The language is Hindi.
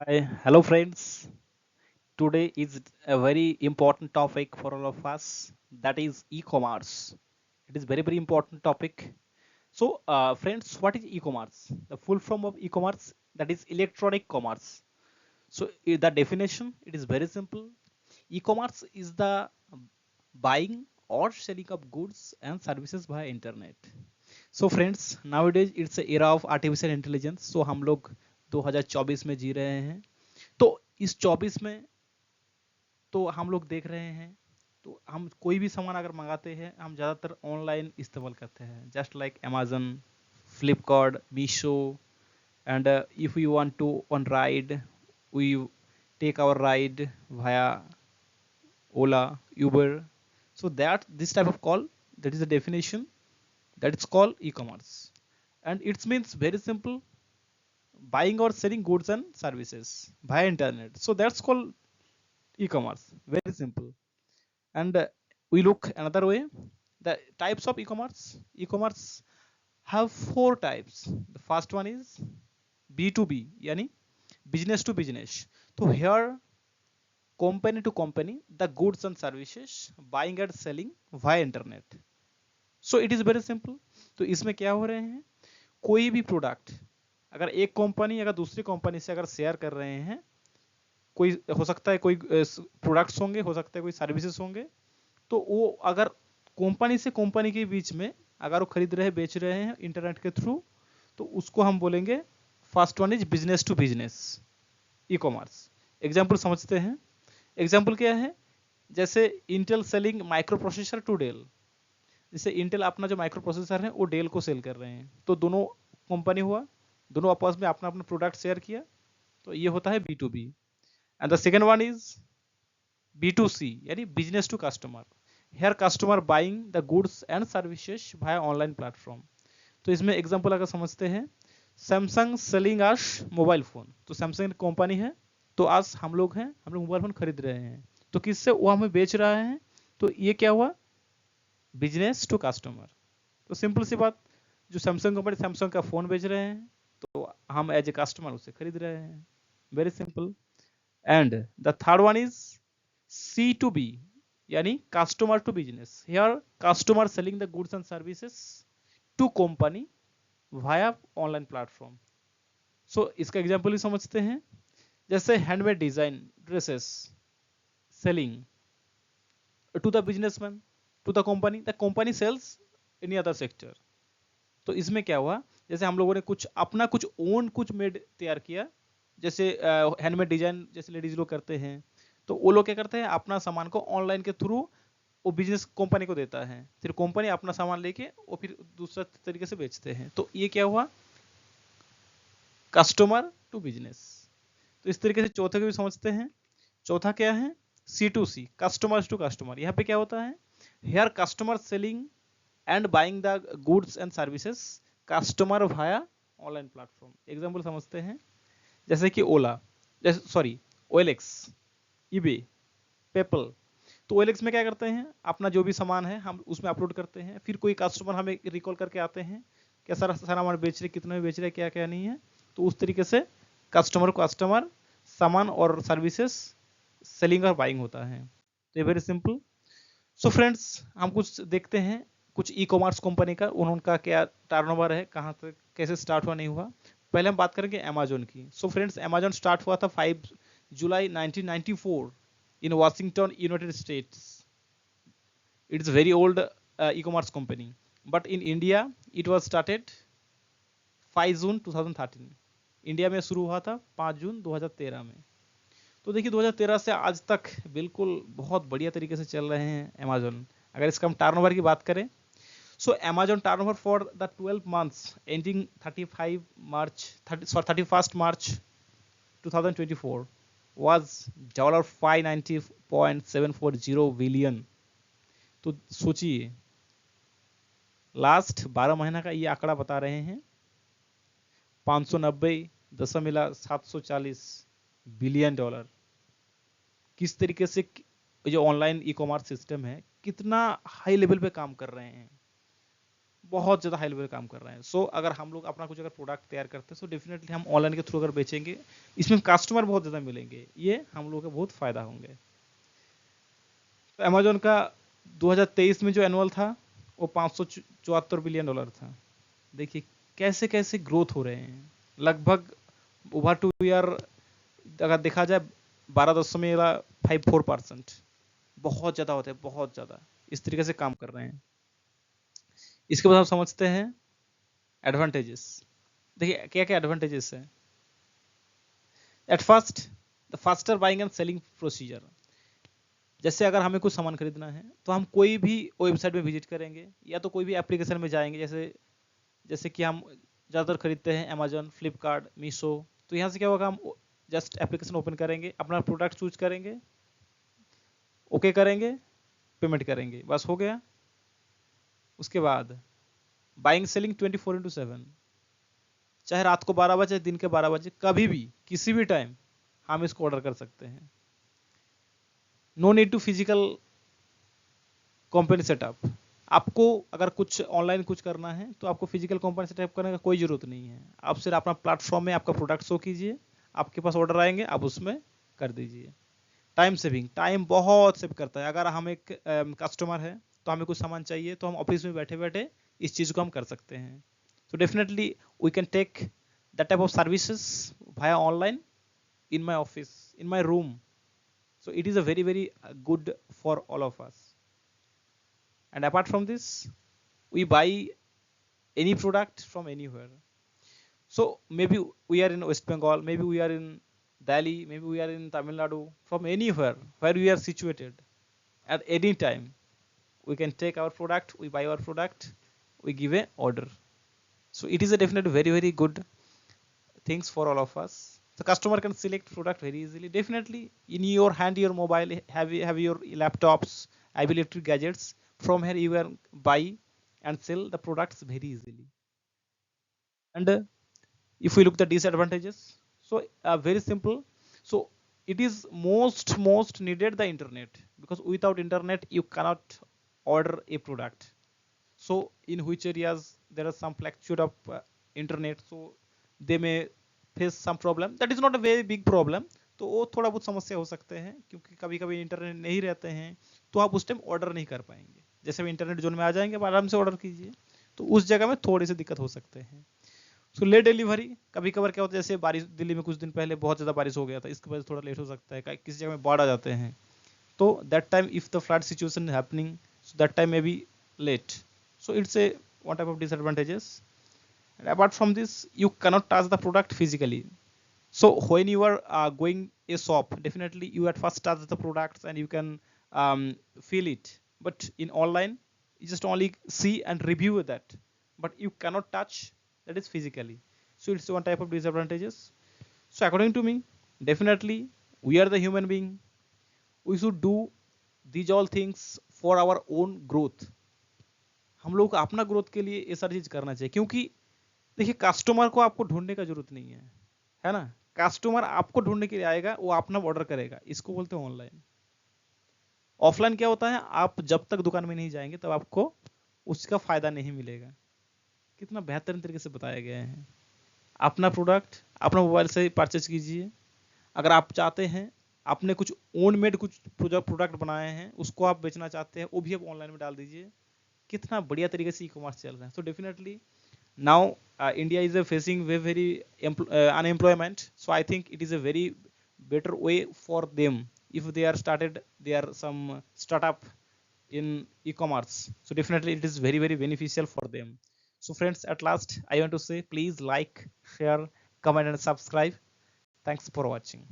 Hi, hello friends. Today is a very important topic for all of us. That is e-commerce. It is very important topic. So, friends, what is e-commerce? The full form of e-commerce, that is electronic commerce. So, the definition, it is very simple. E-commerce is the buying or selling of goods and services via internet. So friends, nowadays it's era of artificial intelligence. So हम लोग 2024 में जी रहे हैं. तो इस 24 में तो हम लोग देख रहे हैं, तो हम कोई भी सामान अगर मंगाते हैं हम ज़्यादातर ऑनलाइन इस्तेमाल करते हैं, just like Amazon, Flipkart, Meesho. And if you want to on ride, we take our ride via Ola, Uber. So that this type of call, that is the definition, that it's called e-commerce. And it means very simple, buying or selling goods and services via internet. So that's called e-commerce. Very simple. And we look another way. The types of e-commerce. E-commerce have four types. The first one is B2B, yani business to business. So here company to company, the goods and services buying and selling via internet. So it is very simple. तो इसमें क्या हो रहे हैं, कोई भी प्रोडक्ट अगर एक कंपनी अगर दूसरी कंपनी से अगर शेयर कर रहे हैं, कोई हो सकता है कोई प्रोडक्ट्स होंगे, हो सकता है कोई सर्विसेज होंगे, तो वो अगर कंपनी से कंपनी के बीच में अगर वो खरीद रहे बेच रहे हैं इंटरनेट के थ्रू, तो उसको हम बोलेंगे first one is business to business e commerce. Example समझते हैं. एग्जाम्पल क्या है, जैसे Intel selling microprocessor to Dell. जैसे इंटेल अपना जो माइक्रो प्रोसेसर है वो डेल को सेल कर रहे हैं, तो दोनों कंपनी हुआ, दोनों आपस में अपना अपना प्रोडक्ट शेयर किया, तो ये होता है B to B. And the second one is B to C, यानी business to customer. Here customer buying the goods and services via online platform. तो इसमें एग्जाम्पल अगर समझते हैं, सैमसंग सेलिंग आश मोबाइल फोन. तो सैमसंग कंपनी है, तो आज हम लोग हैं, हम लोग मोबाइल फोन खरीद रहे हैं, तो किससे वो हमें बेच रहा है, तो ये क्या हुआ, बिजनेस टू कस्टमर. तो सिंपल सी बात, जो सैमसंग कंपनी सैमसंग का फोन बेच रहे हैं, तो हम एज ए कस्टमर उसे खरीद रहे हैं. Very simple. And the third one is C to B, यानी customer to business. Here customer selling the goods and services to company via online platform. So इसका एग्जाम्पल भी समझते हैं. जैसे handmade design dresses selling to the businessman, to the company sells any other sector. तो इसमें क्या हुआ, जैसे हम लोगों ने कुछ अपना कुछ ओन कुछ मेड तैयार किया, जैसे हैंडमेड डिजाइन जैसे लेडीज लोग करते हैं, तो वो लोग क्या करते हैं, अपना सामान को ऑनलाइन के थ्रू वो बिजनेस कंपनी को देता है, फिर कंपनी अपना सामान लेके वो फिर दूसरा तरीके से बेचते हैं. तो ये क्या हुआ, कस्टमर टू बिजनेस. तो इस तरीके से चौथे को भी समझते हैं. चौथा क्या है, C to C, customer to customer. यहाँ पे क्या होता है, here customer selling and buying the goods and services customer via online platform. Example समझते हैं, जैसे कि ओला, जैसे सॉरी ओएलएक्स, ईबे, पेपल. तो ओएलएक्स में क्या करते हैं, अपना जो भी सामान है हम उसमें अपलोड करते हैं, फिर कोई कस्टमर हमें रिकॉल करके आते हैं, क्या सारा सामान बेच रहे, कितने में बेच रहे, क्या क्या नहीं है. तो उस तरीके से कस्टमर सामान और सर्विसेज सेलिंग और बाइंग होता है. तो ये वेरी सिंपल. सो फ्रेंड्स, हम कुछ देखते हैं कुछ ई कॉमर्स कंपनी का, उनका क्या टर्नओवर है, कहाँ तक कैसे स्टार्ट हुआ नहीं हुआ. पहले हम बात करेंगे अमेजोन की. सो फ्रेंड्स, अमेजोन स्टार्ट हुआ था 5 जुलाई 1994 in Washington, United States. It's a very old e-commerce company. But in India, it was started 5 June 2013. India में शुरू हुआ था 5 जून 2013 में. तो देखिए 2013 से आज तक बिल्कुल बहुत बढ़िया तरीके से चल रहे हैं अमेजोन. अगर इसका हम टर्नओवर की बात करें, so Amazon turnover for the 12 months ending 31st March 2024 was $590.740 billion. तो सोचिए, लास्ट 12 महीना का ये आंकड़ा बता रहे हैं 590.740 बिलियन डॉलर. किस तरीके से जो ऑनलाइन ई कॉमर्स सिस्टम है कितना हाई लेवल पे काम कर रहे हैं. बहुत ज़्यादा हाई लेवल काम कर रहे हैं। सो अगर हम लोग अपना कुछ अगर प्रोडक्ट तैयार करते हैं सो डेफिनेटली हम ऑनलाइन के थ्रू अगर बेचेंगे, इसमें कस्टमर बहुत ज़्यादा मिलेंगे, ये हम लोगों का बहुत फ़ायदा होंगे। तो अमेजोन का 2023 में जो एनुअल था वो $574 बिलियन था। देखिए कैसे कैसे ग्रोथ हो रहे हैं, लगभग ओवर 2 ईयर अगर देखा जाए 12.54%, बहुत ज़्यादा होते हैं, बहुत ज़्यादा इस तरीके से काम कर रहे हैं। इसके बाद हम समझते हैं एडवांटेजेस। देखिए क्या क्या एडवांटेजेस है। At first, the faster buying and selling procedure. जैसे अगर हमें कुछ सामान खरीदना है तो हम कोई भी वेबसाइट में विजिट करेंगे या तो कोई भी एप्लीकेशन में जाएंगे, जैसे जैसे कि हम ज़्यादातर खरीदते हैं अमेजोन, फ्लिपकार्ट, मीशो। तो यहाँ से क्या होगा, हम जस्ट एप्लीकेशन ओपन करेंगे, अपना प्रोडक्ट चूज करेंगे, ओके करेंगे, पेमेंट करेंगे, बस हो गया। उसके बाद बाइंग सेलिंग 24/7, चाहे रात को 12 बजे, दिन के 12 बजे, कभी भी किसी भी टाइम हम इसको ऑर्डर कर सकते हैं। No need to physical company setup. आपको अगर कुछ ऑनलाइन कुछ करना है तो आपको फिजिकल कंपनी सेटअप करने का कोई जरूरत नहीं है। आप सिर्फ अपना प्लेटफॉर्म में आपका प्रोडक्ट शो कीजिए, आपके पास ऑर्डर आएंगे, आप उसमें कर दीजिए। टाइम सेविंग, टाइम बहुत सेव करता है। अगर हम एक कस्टमर है तो हमें कुछ सामान चाहिए तो हम ऑफिस में बैठे बैठे इस चीज़ को हम कर सकते हैं। तो definitely we can take that type of services via online in my office, in my room. So it is a very very good for all of us. And apart from this, we buy any product from anywhere. So maybe we are in West Bengal, maybe we are in Delhi, maybe we are in Tamil Nadu, from anywhere where we are situated, at any time we can take our product, we buy our product, we give a order. So it is a definitely very very good things for all of us. The customer can select product very easily. Definitely in your hand, your mobile, have your laptops, electric gadgets. From here you can buy and sell the products very easily. And if we look the disadvantages, so very simple. So it is most needed the internet, because without internet you cannot order a product. So in which areas there are some fluctuate of internet, so they may face some problem, that is not a very big problem. तो वो थोड़ा बहुत समस्या हो सकते हैं, क्योंकि कभी कभी इंटरनेट नहीं रहते हैं तो आप उस टाइम ऑर्डर नहीं कर पाएंगे। जैसे इंटरनेट जोन में आ जाएंगे आप आराम से ऑर्डर कीजिए, तो उस जगह में थोड़ी सी दिक्कत हो सकते हैं। सो लेट डिलीवरी, कभी कभार क्या होता है, जैसे बारिश दिल्ली में कुछ दिन पहले बहुत ज़्यादा बारिश हो गया था, इसकी वजह से थोड़ा लेट हो सकता है, किसी जगह में बाढ़ आ जाते हैं, तो that time if the flood situation happening, so that time may be late. So it's a one type of disadvantages. And apart from this, you cannot touch the product physically. So when you are going a shop, definitely you at first touch the products and you can feel it. But in online, you just only see and review that, but you cannot touch, that is physically. So it's one type of disadvantages. So according to me, definitely we are the human being. We should do these all things for our own growth. हम लोग को अपना ग्रोथ के लिए ये सारी चीज करना चाहिए, क्योंकि देखिए कस्टमर को आपको ढूंढने का जरूरत नहीं है ना। कस्टमर आपको ढूंढने के लिए आएगा, वो अपना ऑर्डर करेगा, इसको बोलते हैं ऑनलाइन। ऑफलाइन क्या होता है, आप जब तक दुकान में नहीं जाएंगे तब आपको उसका फायदा नहीं मिलेगा। कितना बेहतरीन तरीके से बताया गया है। अपना प्रोडक्ट अपना मोबाइल से परचेज कीजिए। अगर आप चाहते हैं आपने कुछ ओन मेड कुछ प्रोडक्ट बनाए हैं, उसको आप बेचना चाहते हैं, वो भी आप ऑनलाइन में डाल दीजिए। कितना बढ़िया तरीके से ई कॉमर्स चल रहा है। तो definitely now India is facing very unemployment, so I think it is a very better way for them if they are started their some startup in e-commerce. So definitely it is very very beneficial for them. So friends, at last I want to say, please like, share, comment and subscribe. Thanks for watching.